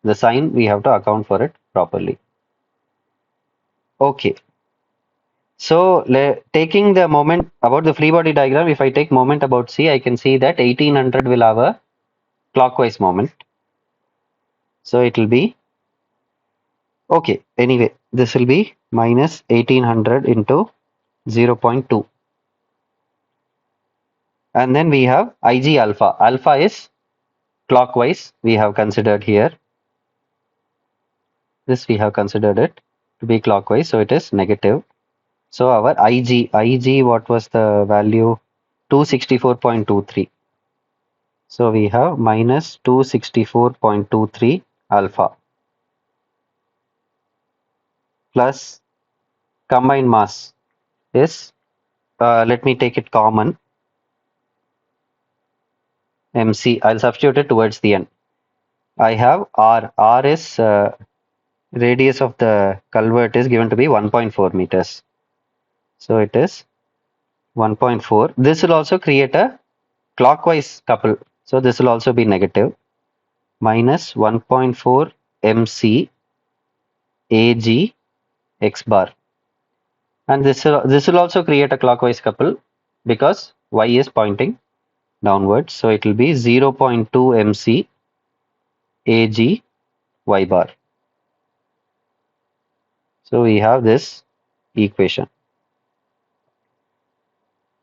The sign we have to account for it properly. Okay. So taking the moment about the free body diagram, if I take moment about C, I can see that 1800 will have a clockwise moment. So it will be, okay, anyway, this will be minus 1800 into 0.2. And then we have Ig alpha. Alpha is clockwise, we have considered here. This we have considered it to be clockwise, so it is negative. So our Ig, what was the value? 264.23. So we have minus 264.23 alpha plus combined mass is, let me take it common, MC. I'll substitute it towards the end. I have R. R is radius of the culvert is given to be 1.4 meters. So it is 1.4. This will also create a clockwise couple. So this will also be negative. Minus 1.4 MC AG X bar. And this will also create a clockwise couple because Y is pointing downwards. So it will be 0.2 MC AG Y bar. So we have this equation.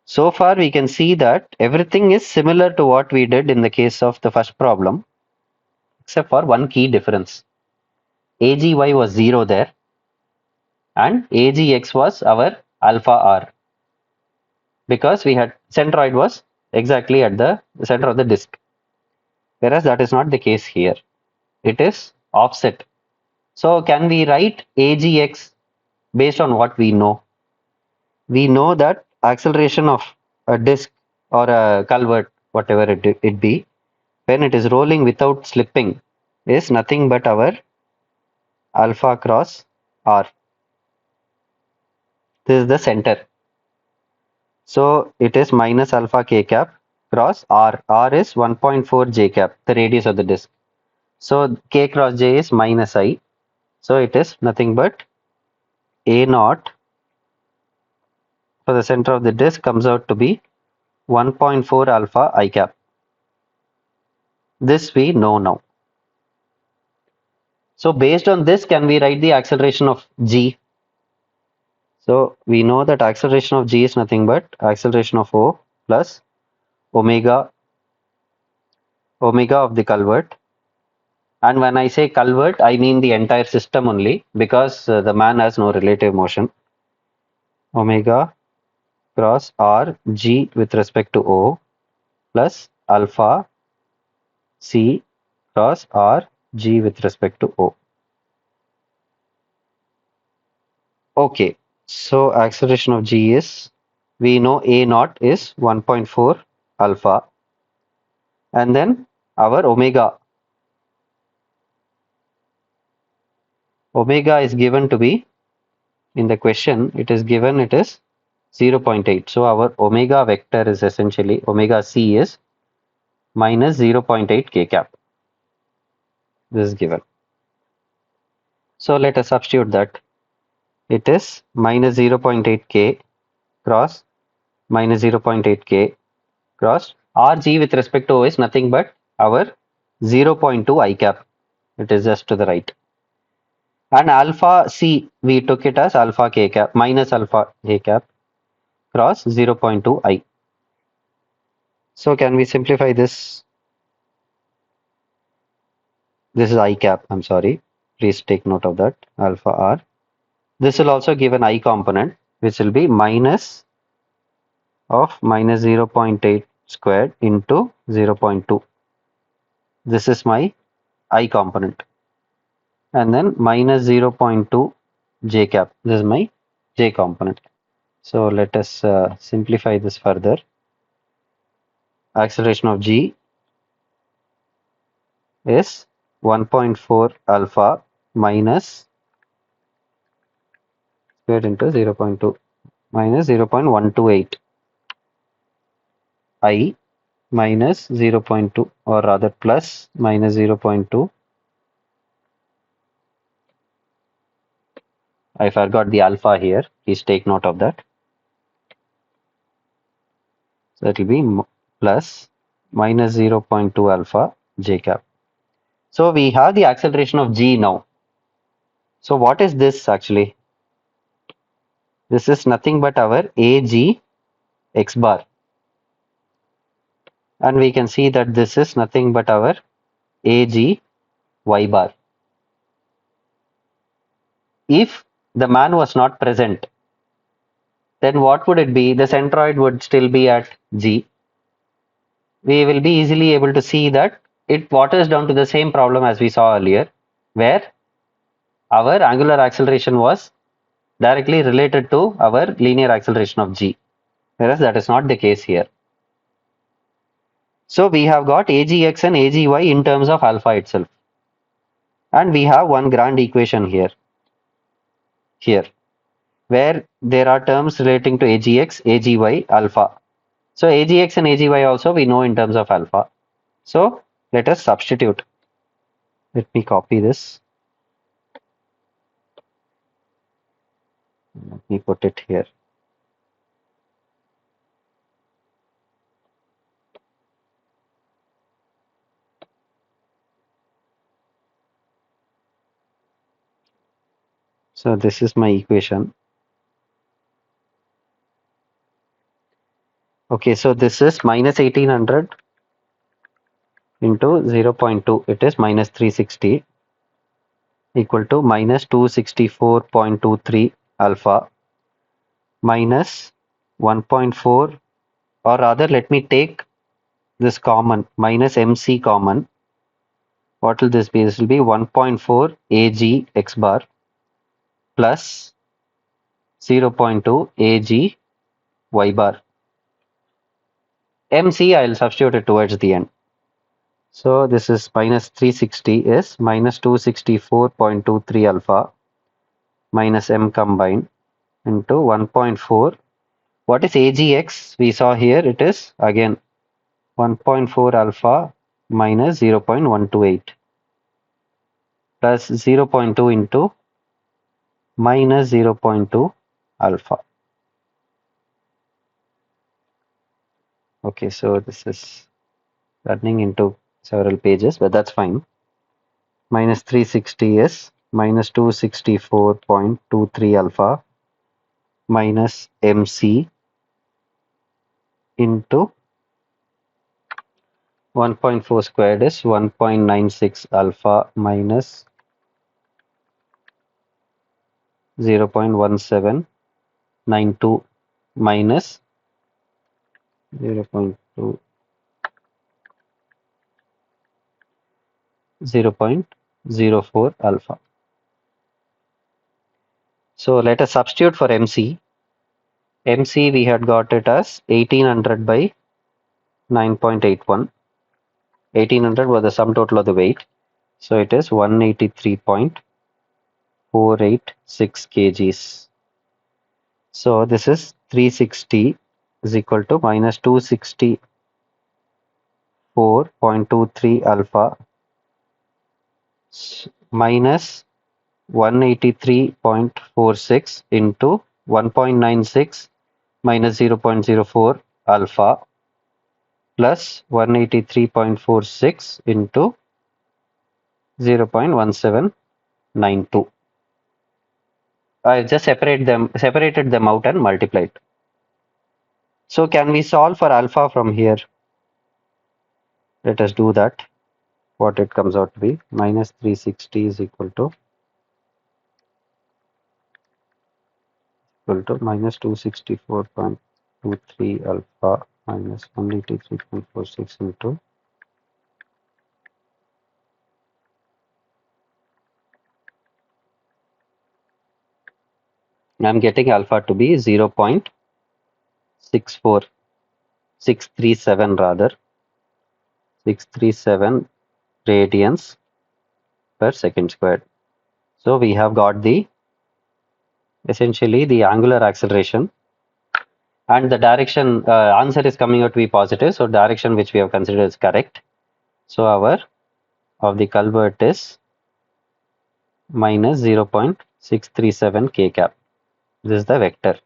So far we can see that everything is similar to what we did in the case of the first problem, except for one key difference. AGY was 0 there and AGX was our alpha R, because we had centroid was exactly at the center of the disk, whereas that is not the case here. It is offset. So can we write AGX based on what we know? We know that acceleration of a disk or a culvert, whatever it be, when it is rolling without slipping is nothing but our alpha cross r. This is the center. So it is minus alpha k cap cross r. R is 1.4 j cap, the radius of the disk. So k cross j is minus I. So it is nothing but a naught for the center of the disk comes out to be 1.4 alpha I cap. This we know now. So based on this, can we write the acceleration of g? So we know that acceleration of g is nothing but acceleration of O plus omega of the culvert. And when I say culvert, I mean the entire system only, because the man has no relative motion. Omega cross r g with respect to O plus alpha c cross r g with respect to O. Okay, so acceleration of g is, we know a naught is 1.4 alpha, and then our omega is given to be, in the question it is given, it is 0.8. So our omega vector is essentially, omega c is minus 0.8 k cap. This is given. So let us substitute that. It is minus 0.8 k cross minus 0.8 k cross rg with respect to O is nothing but our 0.2 I cap. It is just to the right. And alpha c, we took it as alpha k cap minus alpha k cap cross 0.2 I. So can we simplify this? This is I cap, I'm sorry. Please take note of that, alpha r. This will also give an I component, which will be minus of minus 0.8 squared into 0.2. This is my I component. And then minus 0.2 j cap. This is my j component. So let us simplify this further. Acceleration of g is 1.4 alpha minus squared into 0.2 minus 0.128 I minus 0.2, or rather plus minus 0.2. I forgot the alpha here. Please take note of that. So that will be plus minus 0.2 alpha j cap. So we have the acceleration of g now. So what is this actually? This is nothing but our ag x bar. And we can see that this is nothing but our ag y bar. If the man was not present, then what would it be? The centroid would still be at g. We will be easily able to see that it waters down to the same problem as we saw earlier, where our angular acceleration was directly related to our linear acceleration of g, whereas that is not the case here. So we have got agx and agy in terms of alpha itself, and we have one grand equation here, where there are terms relating to agx, agy, alpha. So agx and agy also we know in terms of alpha. So let us substitute. Let me copy this. Let me put it here. So this is my equation. Okay, so this is minus 1800 into 0.2. It is minus 360 equal to minus 264.23 alpha minus 1.4, or rather let me take this common, minus mc common. What will this be? This will be 1.4 ag x bar plus 0.2 ag y bar. MC I'll substitute it towards the end. So this is minus 360 is minus 264.23 alpha minus m combined into 1.4. What is AGX? We saw here it is again 1.4 alpha minus 0.128 plus 0.2 into minus 0.2 alpha. Okay, so this is running into several pages, but that's fine. Minus 360 is minus 264.23 alpha minus MC into 1.4 squared is 1.96 alpha minus 0.1792 minus 0.2 0.04 alpha. So let us substitute for MC. MC we had got it as 1800 by 9.81. 1800 was the sum total of the weight. So it is 183.486 kgs. So this is 360 is equal to minus 264.23 alpha minus 183.46 into 1.96 minus 0.04 alpha plus 183.46 into 0.1792. I just separated them out and multiplied. So can we solve for alpha from here? Let us do that. What it comes out to be minus 360 is equal to minus 264.23 alpha minus 183.46 into I'm getting alpha to be 0.64637 rather 637 radians per second squared. So we have got the essentially the angular acceleration and the direction answer is coming out to be positive. So direction which we have considered is correct. So our of the culvert is minus 0.637 k cap. This is the vector.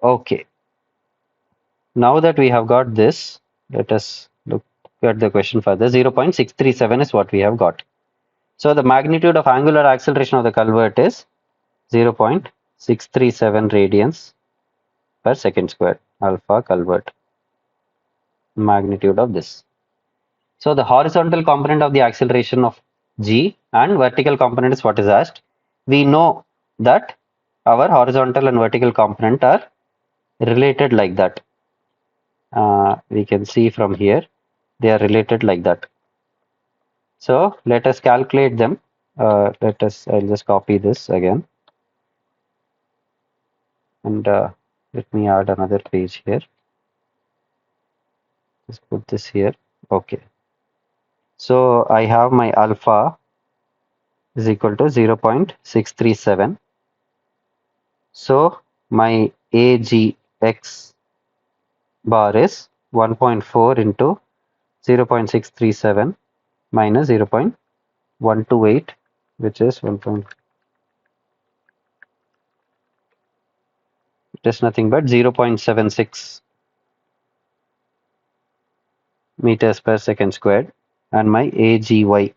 Okay. Now that we have got this, let us look at the question further. 0.637 is what we have got. So the magnitude of angular acceleration of the culvert is 0.637 radians per second squared, alpha culvert, magnitude of this. So the horizontal component of the acceleration of g and vertical component is what is asked. We know that our horizontal and vertical component are related like that. We can see from here, they are related like that. So let us calculate them. I'll just copy this again. And let me add another page here. Just put this here. Okay. So I have my alpha is equal to 0.637. So my AGX bar is 1.4 into 0.637 minus 0.128, which is 1. It is nothing but 0.76 meters per second squared, and my AGY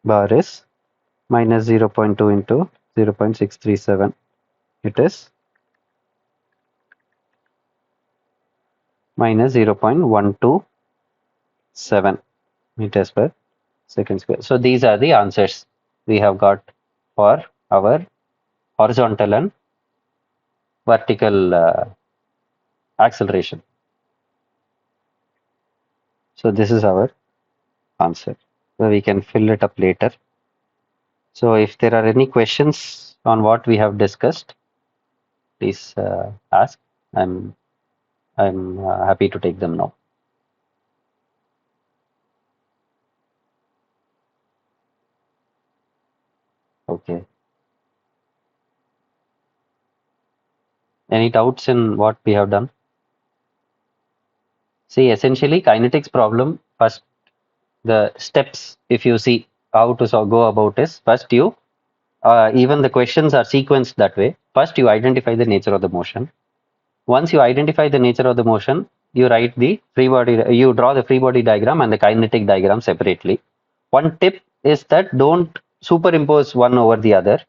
bar is minus 0.2 into 0.637. It is minus 0.127 meters per second square. So these are the answers we have got for our horizontal and vertical acceleration. So this is our answer. So we can fill it up later. So if there are any questions on what we have discussed, please ask. I'm happy to take them now. Okay. Any doubts in what we have done? See, essentially, kinetics problem, first, the steps, if you see how to go about is, first you, even the questions are sequenced that way. First, you identify the nature of the motion. Once you identify the nature of the motion, you write the free body, you draw the free body diagram and the kinetic diagram separately. One tip is that don't superimpose one over the other.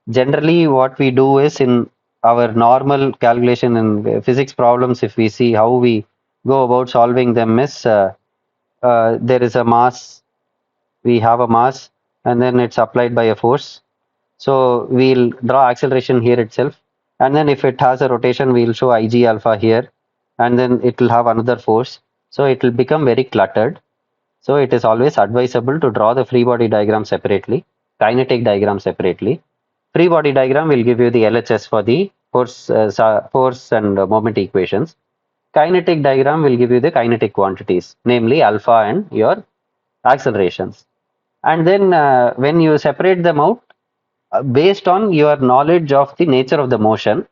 Generally, what we do is in our normal calculation in physics problems, if we see how we go about solving them, is there is a mass, we have a mass, and then it's applied by a force. So we'll draw acceleration here itself, and then if it has a rotation, we'll show ig alpha here, and then it will have another force. So it will become very cluttered. So it is always advisable to draw the free body diagram separately, kinetic diagram separately. Free body diagram will give you the LHS for the force and moment equations. Kinetic diagram will give you the kinetic quantities, namely alpha and your accelerations. And then when you separate them out, based on your knowledge of the nature of the motion,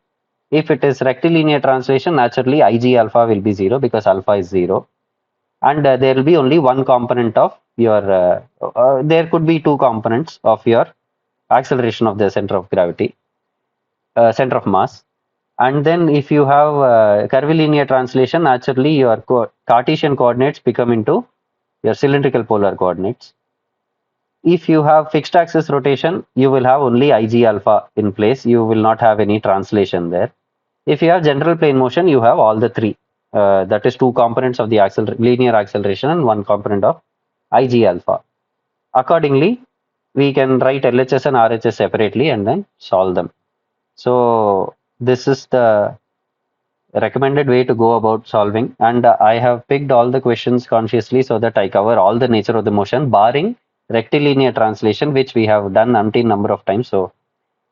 if it is rectilinear translation, naturally Ig alpha will be 0 because alpha is 0. And there will be only one component of your, there could be two components of your acceleration of the center of gravity, center of mass. And then if you have curvilinear translation, naturally your Cartesian coordinates become into your cylindrical polar coordinates. If you have fixed axis rotation, you will have only Ig alpha in place. You will not have any translation there. If you have general plane motion, you have all the three. That is two components of the linear acceleration and one component of Ig alpha. Accordingly, we can write LHS and RHS separately and then solve them. So this is the recommended way to go about solving, and I have picked all the questions consciously so that I cover all the nature of the motion barring rectilinear translation, which we have done umpteen number of times. So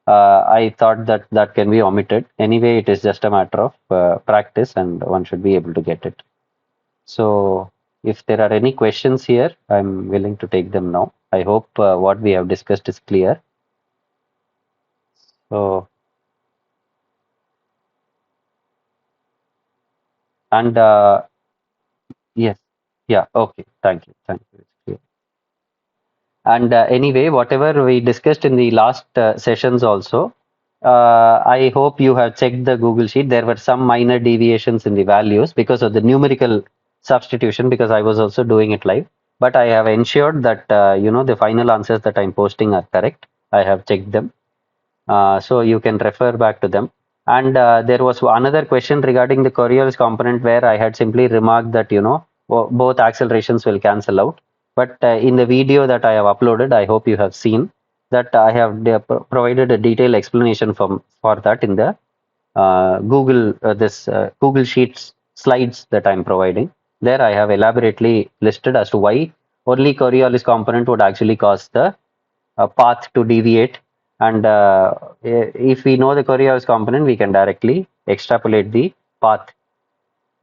I thought that that can be omitted. Anyway, it is just a matter of practice and one should be able to get it. So if there are any questions here, I'm willing to take them now. I hope what we have discussed is clear. So, and yes, yeah, okay, thank you, thank you. It's clear. And anyway, whatever we discussed in the last sessions also, I hope you have checked the Google Sheet. There were some minor deviations in the values because of the numerical substitution, because I was also doing it live. But I have ensured that, the final answers that I'm posting are correct. I have checked them. So you can refer back to them. And there was another question regarding the Coriolis component where I had simply remarked that, both accelerations will cancel out. But in the video that I have uploaded, I hope you have seen that I have provided a detailed explanation for that in the Google Sheets slides that I'm providing. There I have elaborately listed as to why only Coriolis component would actually cause the path to deviate. And if we know the Coriolis component, we can directly extrapolate the path.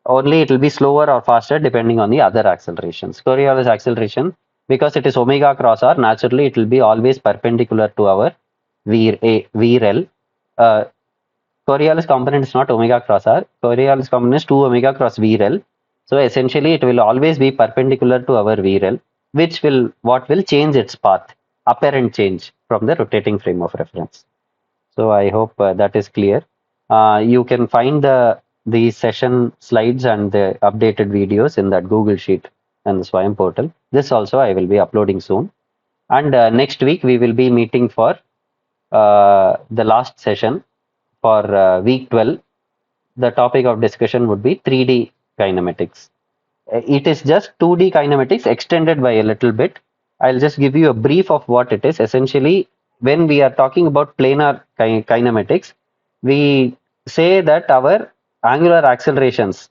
Only it will be slower or faster depending on the other accelerations. Coriolis acceleration, because it is omega cross r, naturally it will be always perpendicular to our VREL. Uh, Coriolis component is not omega cross r. Coriolis component is 2 omega cross VREL. So essentially it will always be perpendicular to our VREL, which will change its path, apparent change from the rotating frame of reference. So I hope that is clear. You can find the session slides and the updated videos in that Google Sheet and the Swayam portal. This also I will be uploading soon. And next week we will be meeting for the last session for week 12. The topic of discussion would be 3D kinematics. It is just 2D kinematics extended by a little bit. I'll just give you a brief of what it is. Essentially, when we are talking about planar kinematics, we say that our angular accelerations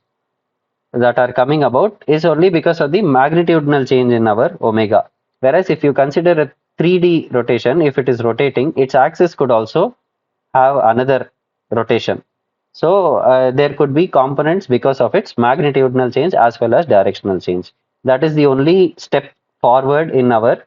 that are coming about is only because of the magnitudinal change in our omega. Whereas if you consider a 3D rotation, if it is rotating, its axis could also have another rotation. So there could be components because of its magnitudinal change as well as directional change. That is the only step forward in our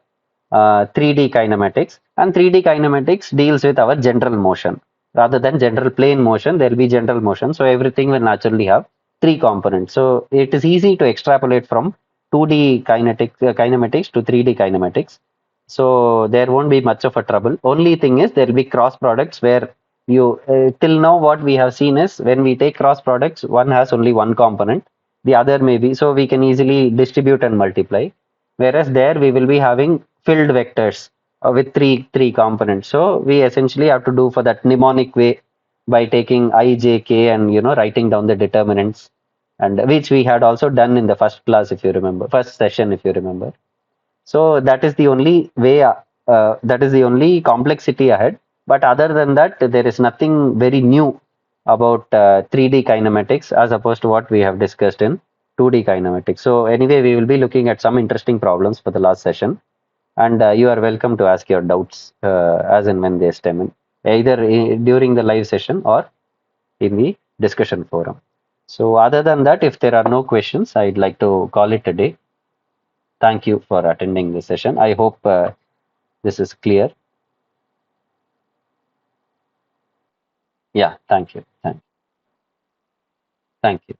3D kinematics, and 3D kinematics deals with our general motion. Rather than general plane motion, there will be general motion. So everything will naturally have three components. So it is easy to extrapolate from 2D kinematics to 3D kinematics. So there won't be much of a trouble. Only thing is there will be cross products where you till now what we have seen is when we take cross products, one has only one component, the other may be, so we can easily distribute and multiply. Whereas there we will be having filled vectors with three components. So we essentially have to do for that mnemonic way by taking I, J, K and writing down the determinants, and which we had also done in the first class if you remember, first session if you remember. So that is the only way, that is the only complexity ahead. But other than that, there is nothing very new about 3D kinematics as opposed to what we have discussed in 2D kinematics. So anyway, we will be looking at some interesting problems for the last session, and you are welcome to ask your doubts as and when they stem in, either during the live session or in the discussion forum. So other than that, if there are no questions, I'd like to call it a day. Thank you for attending this session. I hope this is clear. Yeah, thank you. Thank you.